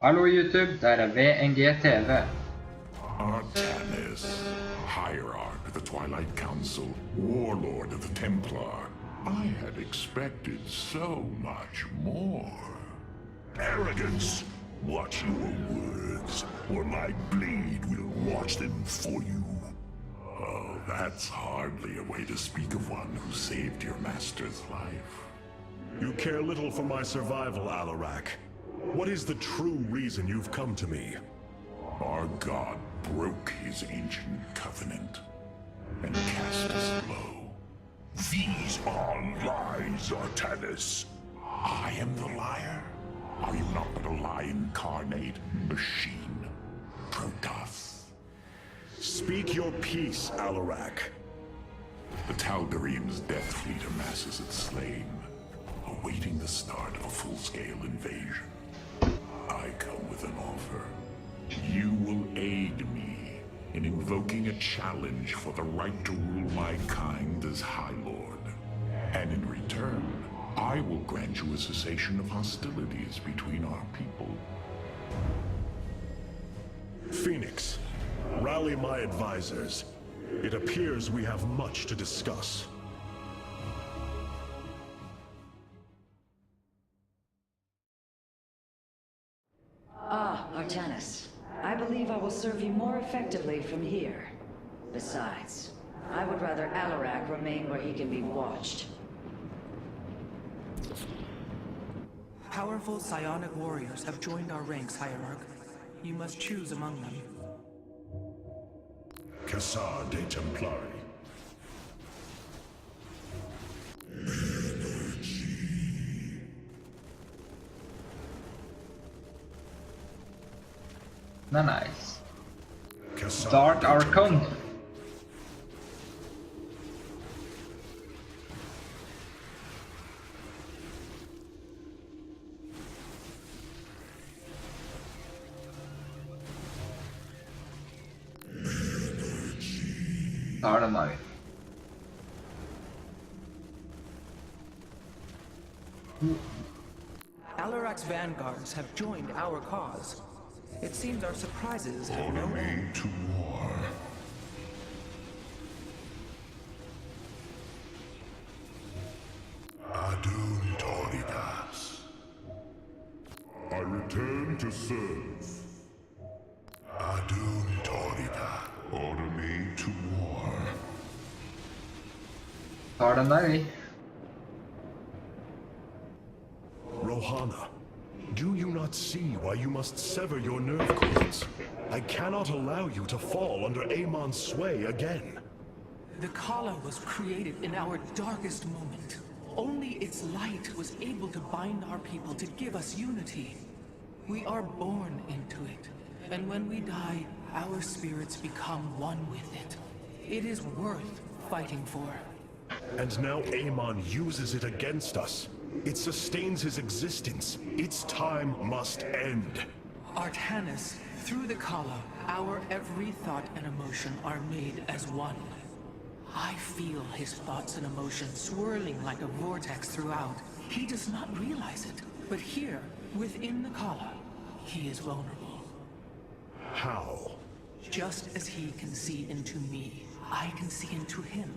Hallo YouTube, det er VNG-TV. Artanis, Hierarch of the Twilight Council, Warlord of the Templar. I had expected so much more. Arrogance! Watch your words, or my blade will watch them for you. Oh, that's hardly a way to speak of one who saved your master's life. You care little for my survival, Alarak. What is the true reason you've come to me? Our god broke his ancient covenant and cast us low. These are lies, Artanis. I am the liar? Are you not but a lie incarnate machine? Protoss. Speak your peace, Alarak. The Tal'Darim's death fleet amasses its slain, awaiting the start of a full-scale invasion. I come with an offer. You will aid me in invoking a challenge for the right to rule my kind as High Lord. And in return, I will grant you a cessation of hostilities between our people. Phoenix, rally my advisors. It appears we have much to discuss. Artanis, I believe I will serve you more effectively from here. Besides, I would rather Alarak remain where he can be watched. Powerful psionic warriors have joined our ranks, Hierarch. You must choose among them. Cassar de Templari. Nice. Cassar Dark de Archon. Templari. Tar den da. Alarak's vanguards have joined our cause. It seems our surprises have no Order me end. to war. Adun Toridas. I return to serve. Adun Torida. Order me to war. Tar den der, vi. Rohana, do you not see why you must sever your nerve cords? I cannot allow you to fall under Amon's sway again. The Kala was created in our darkest moment. Only its light was able to bind our people to give us unity. We are born into it, and when we die, our spirits become one with it. It is worth fighting for. And now Amon uses it against us. It sustains his existence. Its time must end. Artanis, through the Kala, our every thought and emotion are made as one. I feel his thoughts and emotions swirling like a vortex throughout. He does not realize it, but here, within the Kala, he is vulnerable. How? Just as he can see into me, I can see into him.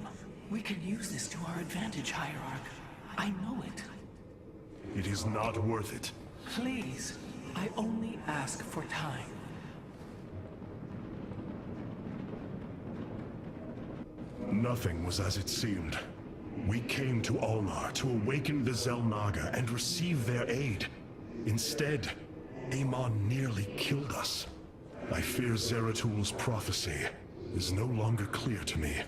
We can use this to our advantage, Hierarch. I know it. It is not worth it. Please, I only ask for time. Nothing was as it seemed. We came to Ulnar to awaken the Xel'Naga and receive their aid. Instead, Amon nearly killed us. I fear Zeratul prophecy is no longer clear to me.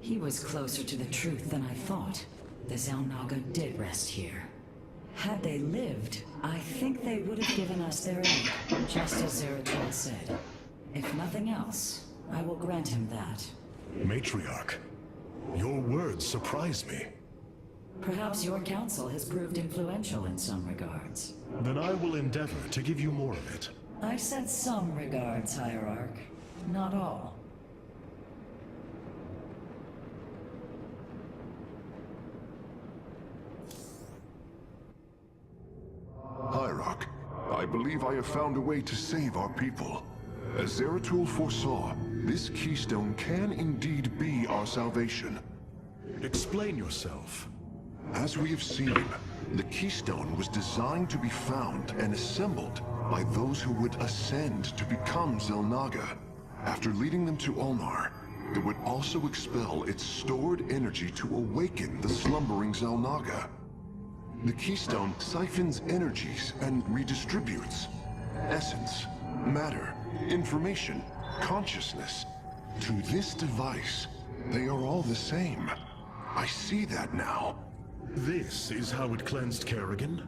He was closer to the truth than I thought. The Xel'Naga did rest here. Had they lived, I think they would have given us their aid, just as Zeratul said. If nothing else, I will grant him that. Matriarch, your words surprise me. Perhaps your council has proved influential in some regards. Then I will endeavor to give you more of it. I said some regards, Hierarch. Not all. Hierarch, I believe I have found a way to save our people. As Zeratul foresaw, this keystone can indeed be our salvation. Explain yourself. As we have seen, the keystone was designed to be found and assembled by those who would ascend to become Xel'Naga. After leading them to Ulnar, it would also expel its stored energy to awaken the slumbering Xel'Naga. The keystone siphons energies and redistributes essence, matter, information, consciousness. To this device, they are all the same. I see that now. This is how it cleansed Kerrigan?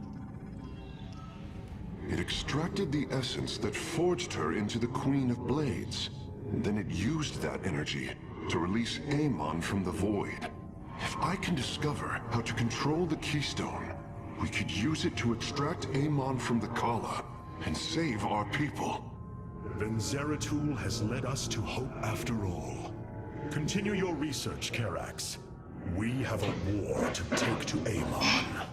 It extracted the essence that forged her into the Queen of Blades. Then it used that energy to release Amon from the Void. If I can discover how to control the keystone, we could use it to extract Amon from the Kala and save our people. Then Zeratul has led us to hope after all. Continue your research, Karax. We have a war to take to Amon.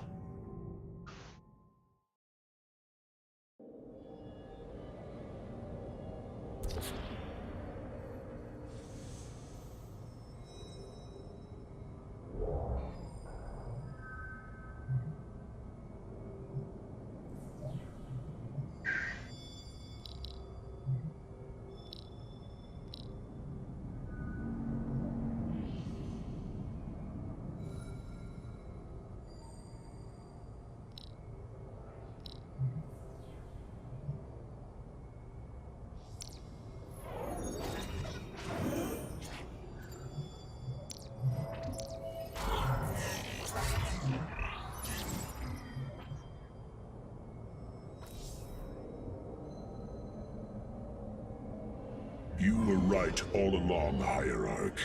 You were right all along, Hierarch.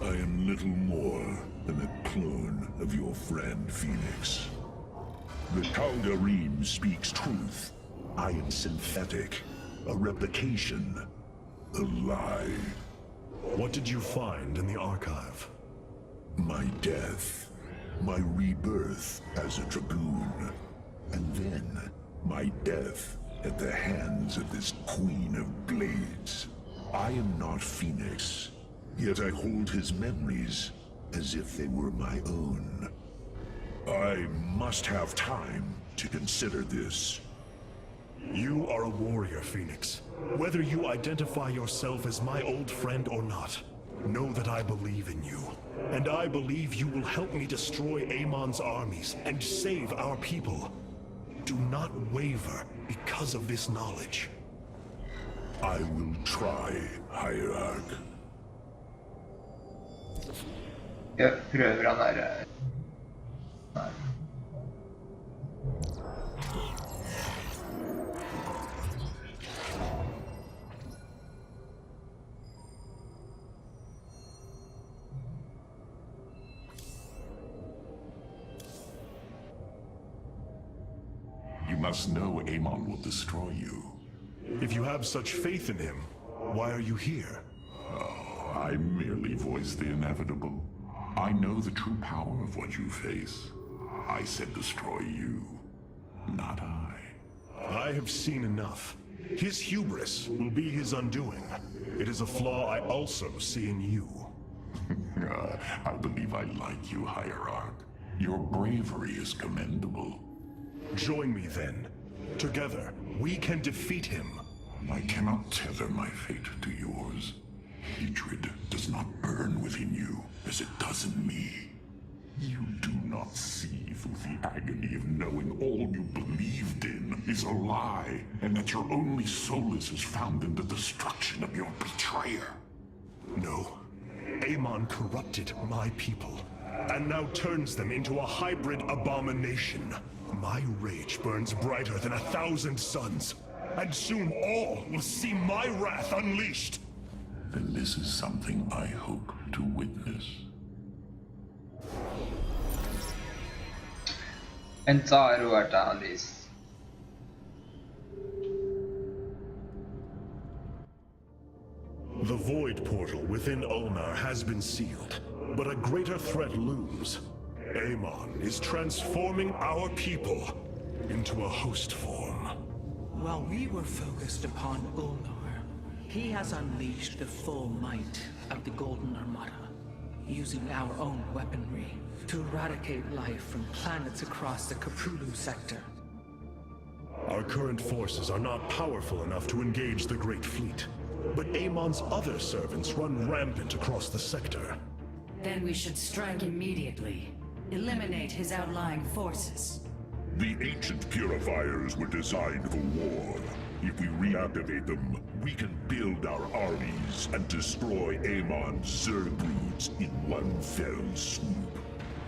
I am little more than a clone of your friend Phoenix. The Tal'Darim speaks truth. I am synthetic, a replication, a lie. What did you find in the archive? My death, my rebirth as a dragoon, and then my death at the hands of this Queen of Blades. I am not Phoenix, yet I hold his memories as if they were my own. I must have time to consider this. You are a warrior, Phoenix. Whether you identify yourself as my old friend or not, know that I believe in you. And I believe you will help me destroy Amon's armies and save our people. Do not waver because of this knowledge. I will try, Hierarch. Jeg prøver han der. Nei. You must know Amon will destroy you. If you have such faith in him, why are you here? Oh, I merely voice the inevitable. I know the true power of what you face. I said destroy you, not I. I have seen enough. His hubris will be his undoing. It is a flaw I also see in you. I believe I like you, Hierarch. Your bravery is commendable. Join me then. Together, we can defeat him. I cannot tether my fate to yours. Hatred does not burn within you as it does in me. You do not see through the agony of knowing all you believed in is a lie, and that your only solace is found in the destruction of your betrayer. No. Amon corrupted my people, and now turns them into a hybrid abomination. My rage burns brighter than 1,000 suns, and soon all will see my wrath unleashed. Then this is something I hope to witness. انتظروا وتعليس. The Void Portal within Ulnar has been sealed, but a greater threat looms. Amon is transforming our people into a host form. While we were focused upon Ulnar, he has unleashed the full might of the Golden Armada, using our own weaponry to eradicate life from planets across the Caprulu sector. Our current forces are not powerful enough to engage the Great Fleet, but Amon's other servants run rampant across the sector. Then we should strike immediately. Eliminate his outlying forces. The ancient purifiers were designed for war. If we reactivate them, we can build our armies and destroy Amon's Zergloods in one fell swoop.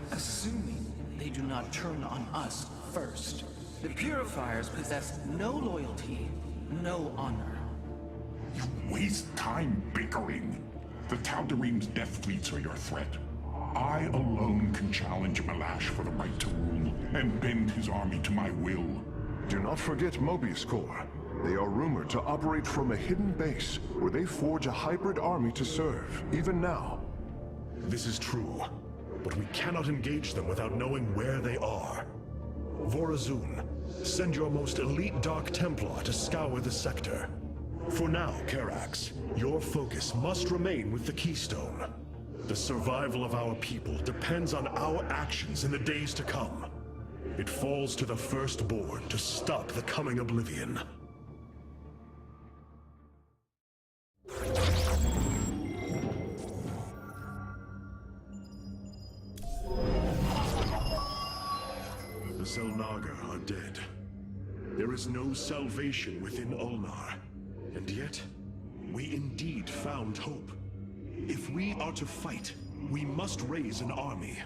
Assuming they do not turn on us first. The purifiers possess no loyalty, no honor. You waste time bickering. The Tal'Darim's death fleets are your threat. I alone can challenge Malash for the right to rule and bend his army to my will. Do not forget Mobius Corps. They are rumored to operate from a hidden base where they forge a hybrid army to serve, even now. This is true, but we cannot engage them without knowing where they are. Vorazun, send your most elite Dark Templar to scour the sector. For now, Karax, your focus must remain with the Keystone. The survival of our people depends on our actions in the days to come. It falls to the Firstborn to stop the coming oblivion. The Xel'Naga are dead. There is no salvation within Ulnar. And yet, we indeed found hope. If we are to fight, we must raise an army.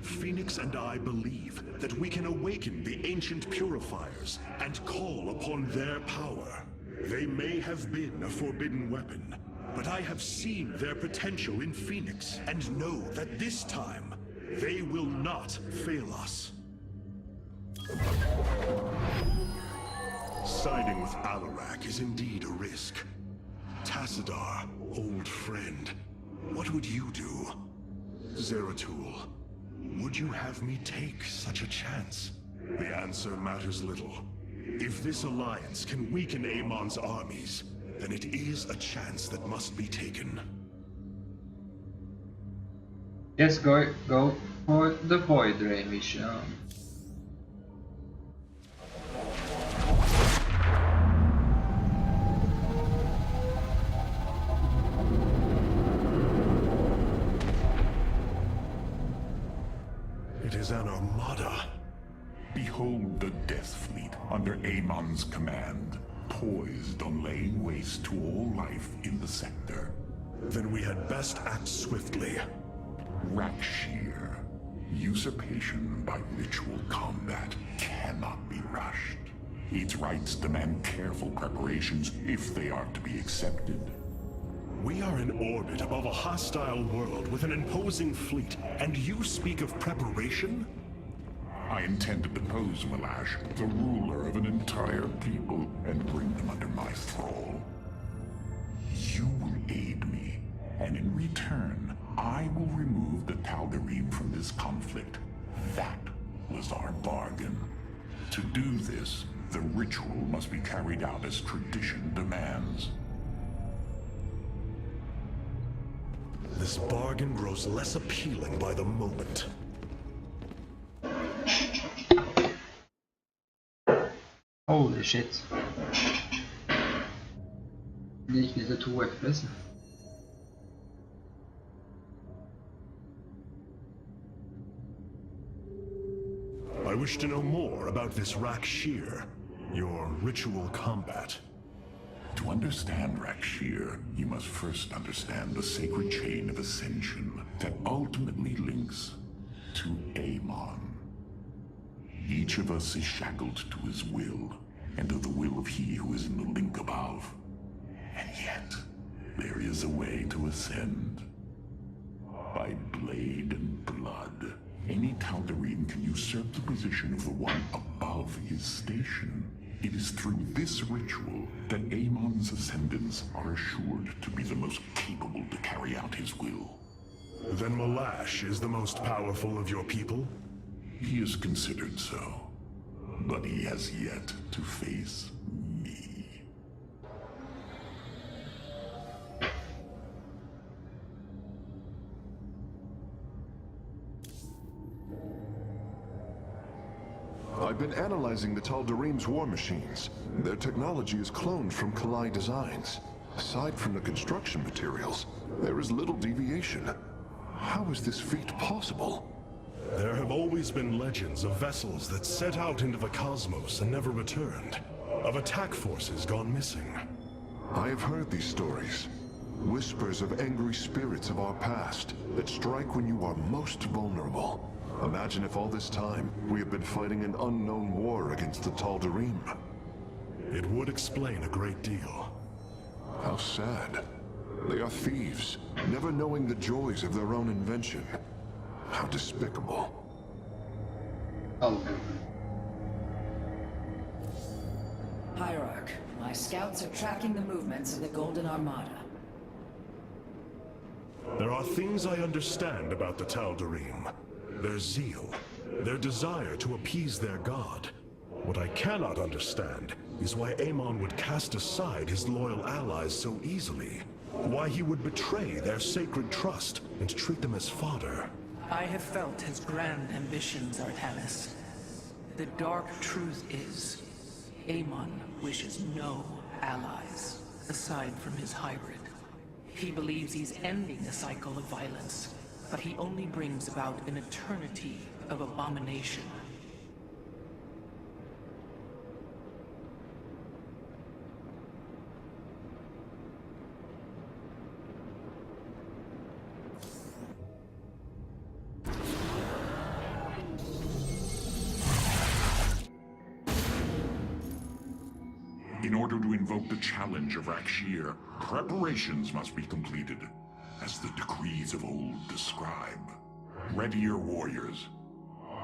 Phoenix and I believe that we can awaken the ancient purifiers and call upon their power. They may have been a forbidden weapon, but I have seen their potential in Phoenix and know that this time, they will not fail us. Siding with Alarak is indeed a risk. Tassadar, old friend, what would you do? Zeratul, would you have me take such a chance? The answer matters little. If this alliance can weaken Amon's armies, then it is a chance that must be taken. Yes, go for the Void Ray mission. It is an armada. Behold the Death Fleet under Amon's command, poised on laying waste to all life in the sector. Then we had best act swiftly. Rak'Shir. Usurpation by ritual combat cannot be rushed. Its rites demand careful preparations if they are to be accepted. We are in orbit above a hostile world with an imposing fleet, and you speak of preparation? I intend to depose Malash, the ruler of an entire people, and bring them under my thrall. You will aid me, and in return, I will remove the Tal'Darim from this conflict. That was our bargain. To do this, the ritual must be carried out as tradition demands. This bargain grows less appealing by the moment. Holy shit. Det gick ner till 2 FPS. I wish to know more about this Rak'Shir, your ritual combat. To understand Rak'Shir, you must first understand the sacred chain of ascension that ultimately links to Amon. Each of us is shackled to his will, and to the will of he who is in the link above. And yet, there is a way to ascend. By blade and blood, any Tal'Darim can usurp the position of the one above his station. It is through this ritual that Amon's ascendants are assured to be the most capable to carry out his will. Then Malash is the most powerful of your people? He is considered so, but he has yet to face me. I've been analyzing the Tal'Darim's war machines. Their technology is cloned from Kalai designs. Aside from the construction materials, there is little deviation. How is this feat possible? There have always been legends of vessels that set out into the cosmos and never returned. Of attack forces gone missing. I have heard these stories. Whispers of angry spirits of our past that strike when you are most vulnerable. Imagine if all this time we have been fighting an unknown war against the Tal'Darim. It would explain a great deal. How sad. They are thieves, never knowing the joys of their own invention. How despicable. Oh. Hierarch, my scouts are tracking the movements of the Golden Armada. There are things I understand about the Tal'Darim. Their zeal, their desire to appease their god. What I cannot understand is why Amon would cast aside his loyal allies so easily. Why he would betray their sacred trust and treat them as fodder. I have felt his grand ambitions, Artanis. The dark truth is, Amon wishes no allies, aside from his hybrid. He believes he's ending a cycle of violence, but he only brings about an eternity of abomination. In order to invoke the challenge of Rakshir, preparations must be completed, as the decrees of old describe. Ready your warriors.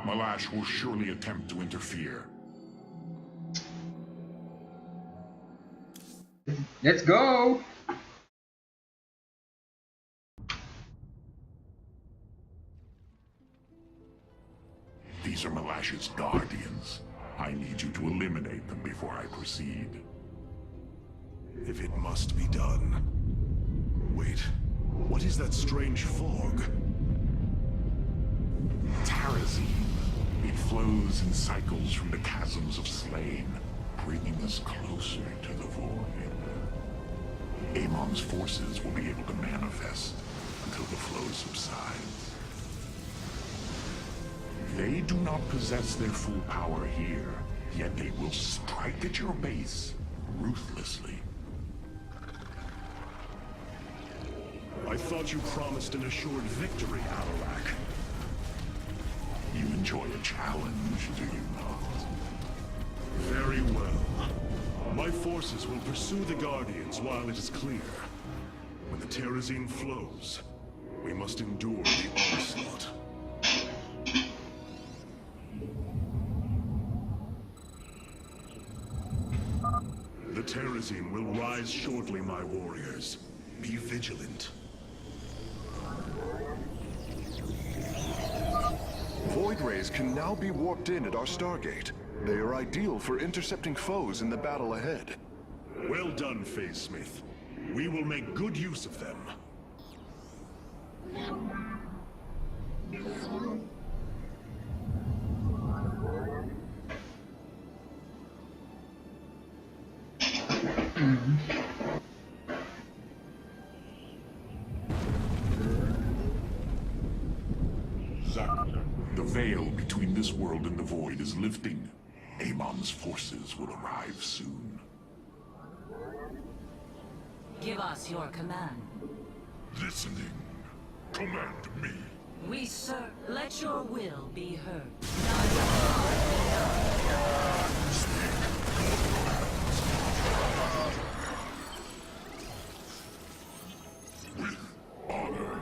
Malash will surely attempt to interfere. Let's go! These are Malash's guardians. I need you to eliminate them before I proceed. If it must be done. Wait, what is that strange fog? Terrazine. It flows in cycles from the chasms of slain, bringing us closer to the void. Amon's forces will be able to manifest until the flow subsides. They do not possess their full power here, yet they will strike at your base ruthlessly. I thought you promised an assured victory, Alalak. You enjoy a challenge, do you not? Very well. My forces will pursue the Guardians while it is clear. When the Terrazine flows, we must endure the onslaught. The Terrazine will rise shortly, my warriors. Be vigilant. Void rays can now be warped in at our Stargate. They are ideal for intercepting foes in the battle ahead. Well done, Phase Smith. We will make good use of them. The veil between this world and the void is lifting. Amon's forces will arrive soon. Give us your command. Listening. Command me. We, sir, let your will be heard. With honor.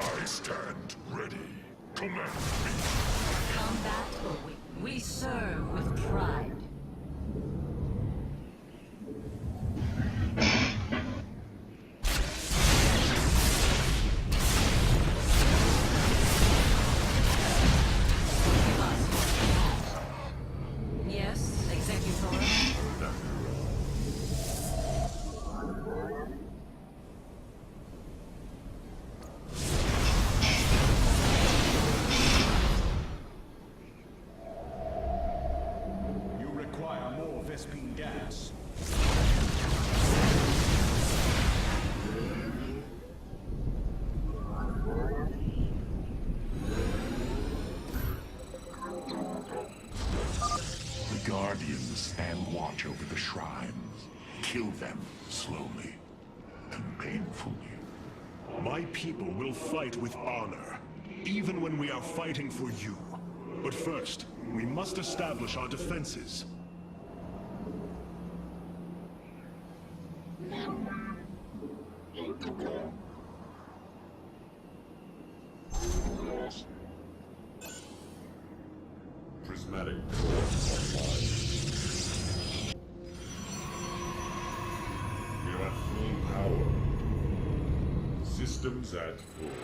I stand ready. Command Combat or we serve with pride. Yes, Executor. Gas. The Guardians stand watch over the shrines. Kill them slowly and painfully. My people will fight with honor, even when we are fighting for you. But first, we must establish our defenses. Prismatic core online. We are at full power. Systems at full.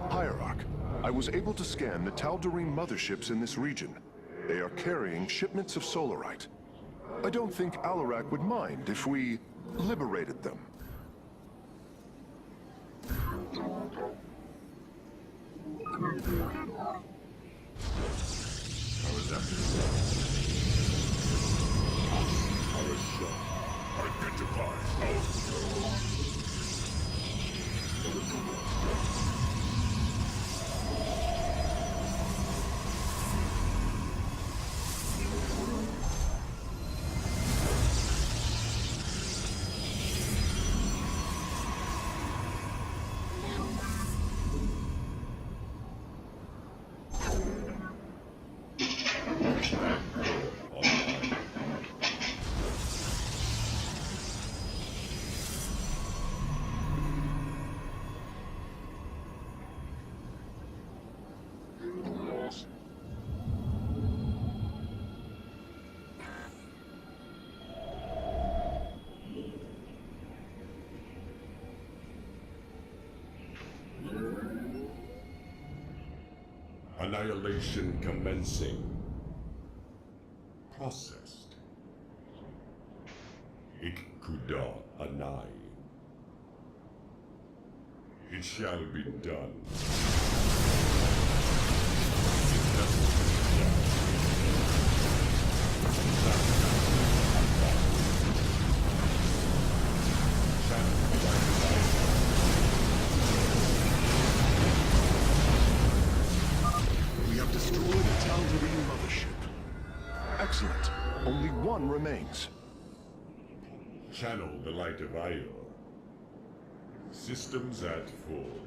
Hierarch, I was able to scan the Tal'Darim motherships in this region. They are carrying shipments of solarite. I don't think Alarak would mind if we liberated them. Identify. Annihilation commencing. Processed. Ikkuda Anai. It shall be done. We have destroyed the Tal'Darim mothership. Excellent. Only one remains. Channel the light of Io. Systems at full.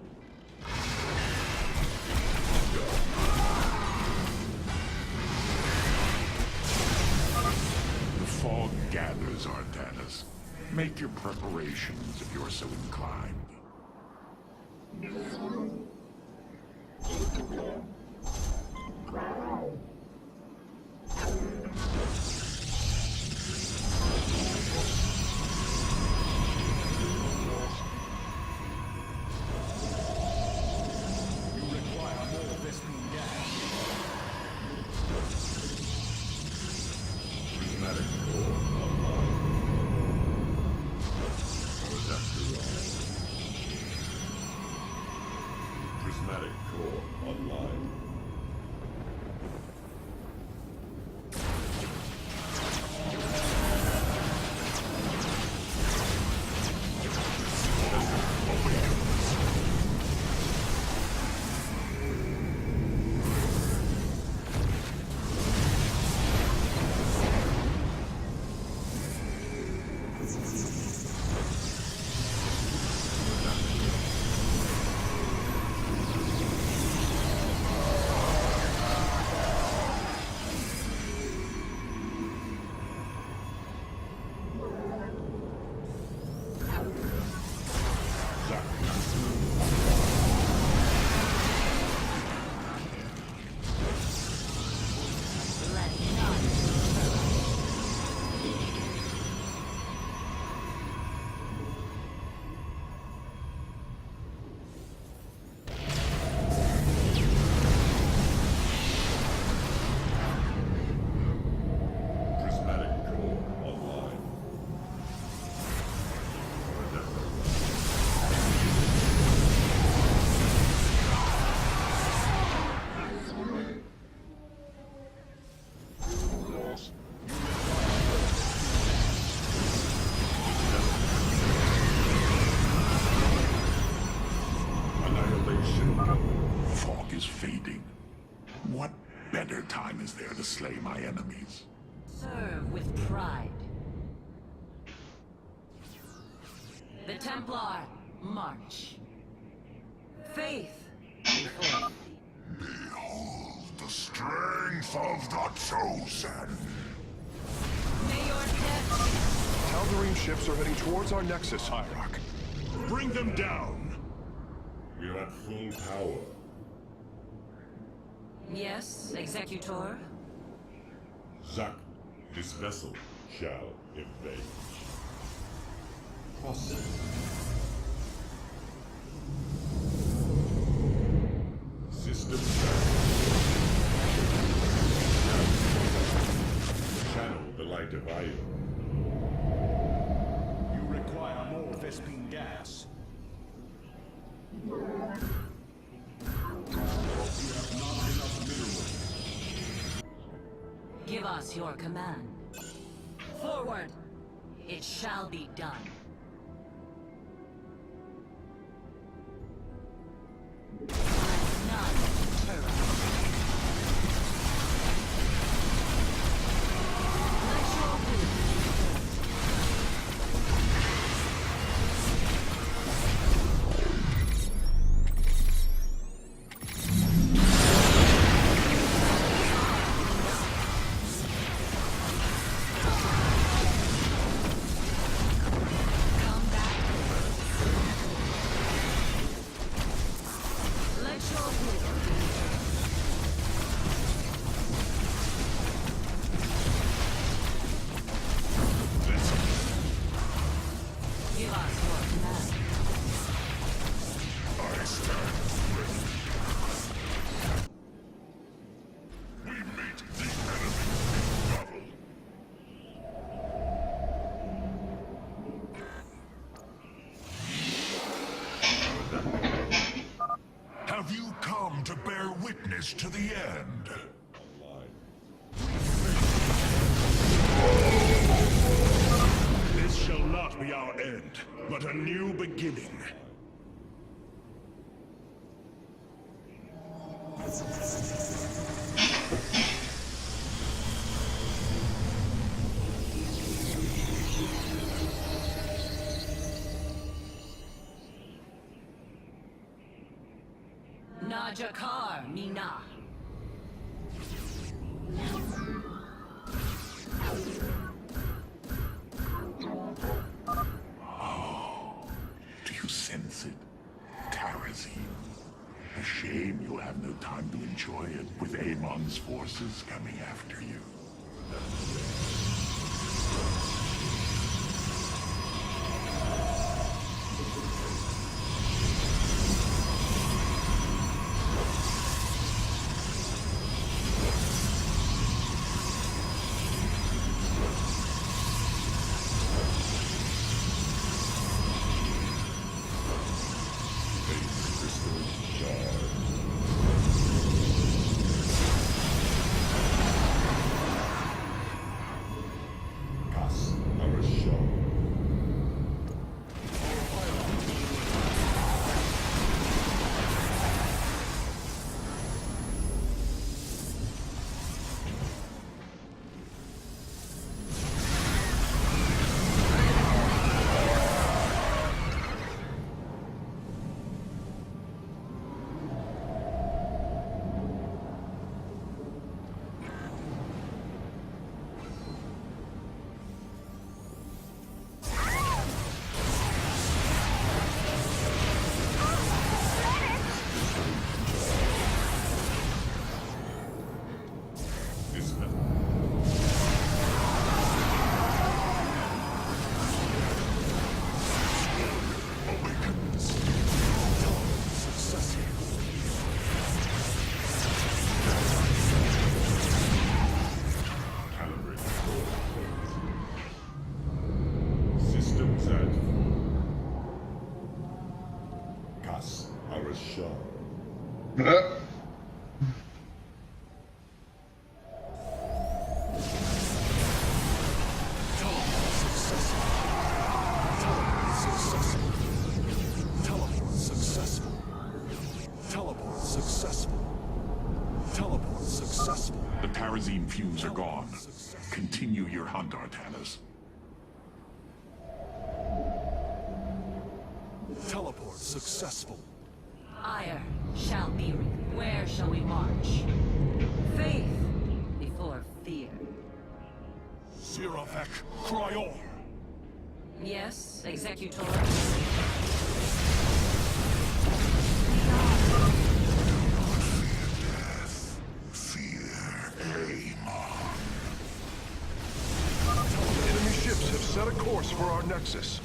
The fog gathers, Artanis. Make your preparations if you're so inclined. Prismatic core online. Prismatic core online. man is there to slay my enemies. Serve with pride. The Templar, march. Faith, before. Behold the strength of the chosen. May your death... Tal'Darim ships are heading towards our nexus, Hierarch. Bring them down! We're at full power. Yes, Executor? Zack, this vessel shall evade. System channel the light of Io. You require more Vespine gas. You have not enough minerals. Give us your command. Forward! It shall be done. Let none deter us. Let your will Have you come to bear witness to the end? This shall not be our end, but a new beginning. Najakar, Mina. Do you sense it? Terrazine. A shame you'll have no time to enjoy it with Amon's forces coming after you. kerosene fumes are gone. Continue your hunt, Artanis. Teleport successful. Ire shall be. Where shall we march? Faith before fear. Siravek Cryor. Yes, Executor. Enemy ships have set a course for our nexus.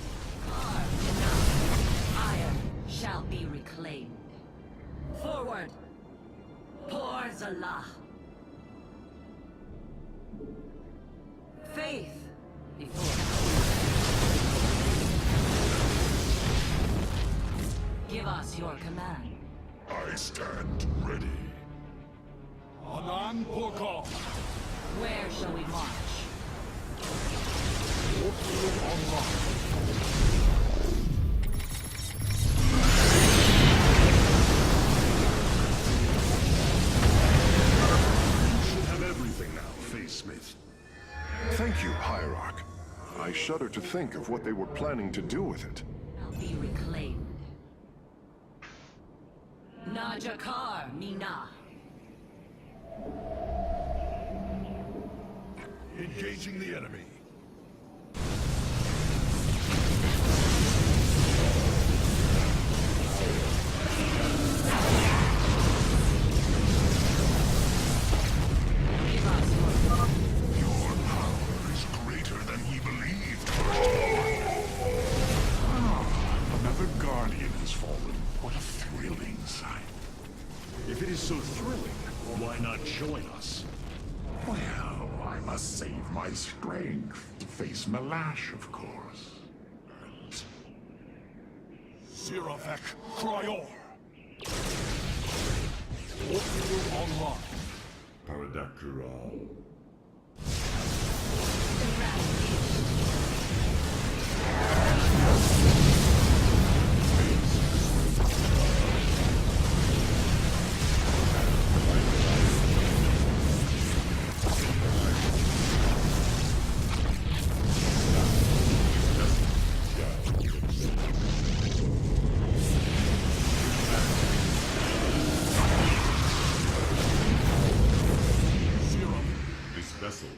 Ire shall be reclaimed. Forward! Por Zalah! Faith before. Give us your command. I stand ready. Anan Purkov. Where shall we march? Have everything now, Face Smith. Thank you, Hierarch. I shudder to think of what they were planning to do with it. Shall be reclaimed. Najakar Mina. Engaging the enemy. Give us your Your power is greater than we believed. Another guardian has fallen. What a thrilling sight. If it is so thrilling, why not join us? Well, I must save my strength to face Malash, of course. Siravek Cryor. Orbital online. Paradakral. This vessel.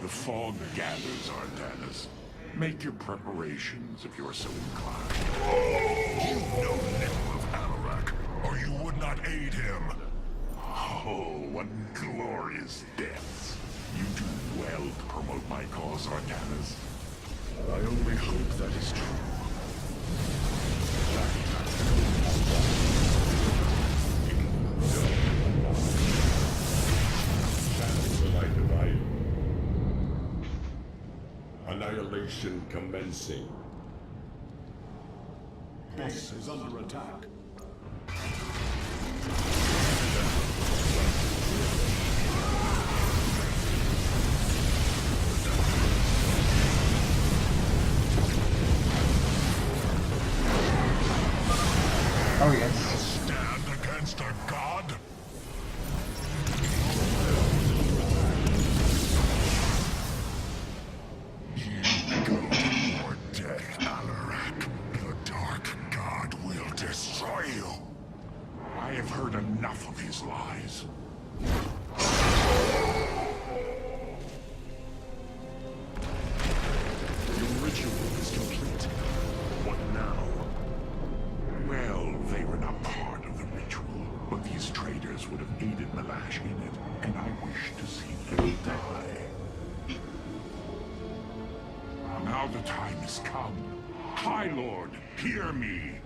The fog gathers, Artanis. Make your preparations if you're so inclined. You know little of Alarak, or you would not aid him. Oh, what glorious deaths. You do well to promote my cause, Artanis. I only hope that is true. Annihilation commencing. Base is under attack. Oh yes. Stand against a god? You go to your death, Alarak. The Dark God will destroy you. I have heard enough of his lies. Your ritual is complete. What now? Well, they were not part of the ritual, but these traitors would have aided Malash in it, and I wish to see them die. Now the time has come. High Lord, hear me.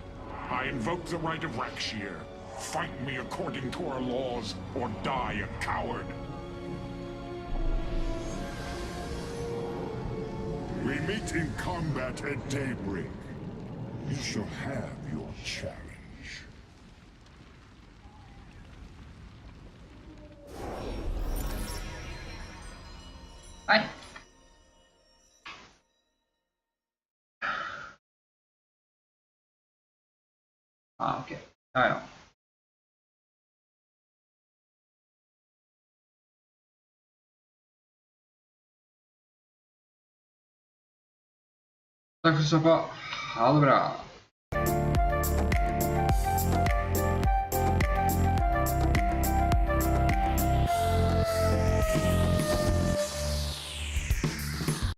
I invoke the right of Rakshir. Fight me according to our laws, or die a coward. We meet in combat at daybreak. You shall have your challenge. Bye. Ah, ok. Ja, ja. Takk for at du så på. Ha det bra.